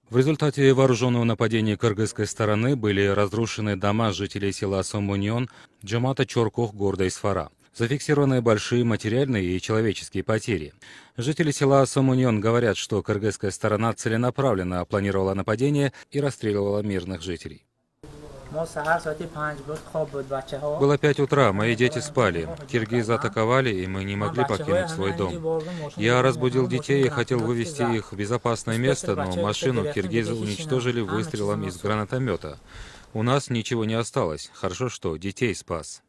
В результате вооруженного нападения кыргызской стороны были разрушены дома жителей села Сомуньон, Джамата Чоркох города Исфара. Зафиксированы большие материальные и человеческие потери. Жители села Сомуньон говорят, что кыргызская сторона целенаправленно планировала нападение и расстреливала мирных жителей. Было 5 утра, мои дети спали. Киргизы атаковали, и мы не могли покинуть свой дом. Я разбудил детей и хотел вывести их в безопасное место, но машину киргизы уничтожили выстрелом из гранатомета. У нас ничего не осталось. Хорошо, что детей спас.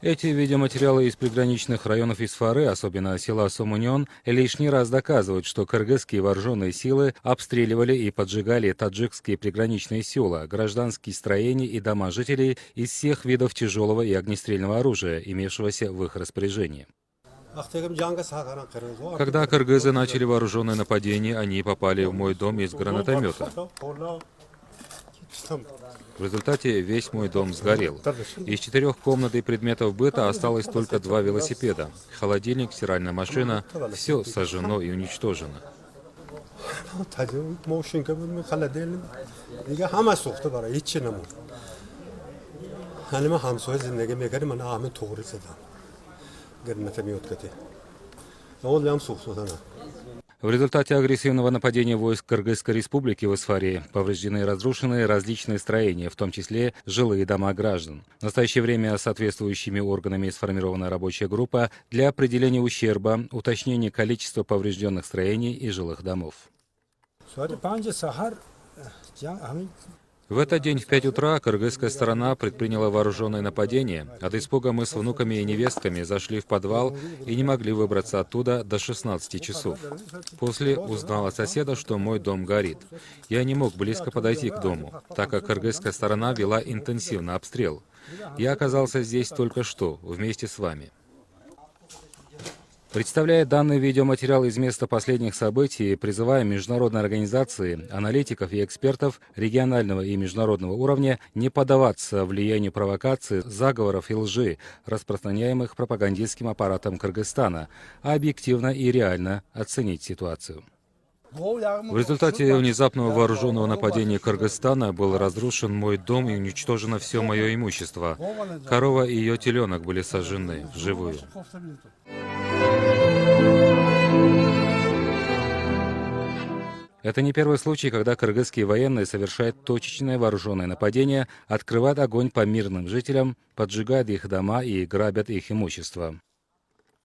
Эти видеоматериалы из приграничных районов Исфары, особенно села Сомуньон, лишний раз доказывают, что кыргызские вооруженные силы обстреливали и поджигали таджикские приграничные села, гражданские строения и дома жителей из всех видов тяжелого и огнестрельного оружия, имевшегося в их распоряжении. Когда кыргызы начали вооруженное нападение, они попали в мой дом из гранатомета. В результате весь мой дом сгорел. Из 4 комнат и предметов быта осталось только 2 велосипеда. Холодильник, стиральная машина – все сожжено и уничтожено. В результате агрессивного нападения войск Кыргызской республики в Исфаре повреждены и разрушены различные строения, в том числе жилые дома граждан. В настоящее время соответствующими органами сформирована рабочая группа для определения ущерба, уточнения количества поврежденных строений и жилых домов. В этот день в 5 утра кыргызская сторона предприняла вооруженное нападение. От испуга мы с внуками и невестками зашли в подвал и не могли выбраться оттуда до 16 часов. После узнал от соседа, что мой дом горит. Я не мог близко подойти к дому, так как кыргызская сторона вела интенсивный обстрел. Я оказался здесь только что, вместе с вами. Представляя данный видеоматериал из места последних событий, призываем международные организации, аналитиков и экспертов регионального и международного уровня не поддаваться влиянию провокаций, заговоров и лжи, распространяемых пропагандистским аппаратом Кыргызстана, а объективно и реально оценить ситуацию. В результате внезапного вооруженного нападения Кыргызстана был разрушен мой дом и уничтожено все мое имущество. Корова и ее теленок были сожжены вживую. Это не первый случай, когда кыргызские военные совершают точечное вооруженное нападение, открывают огонь по мирным жителям, поджигают их дома и грабят их имущество.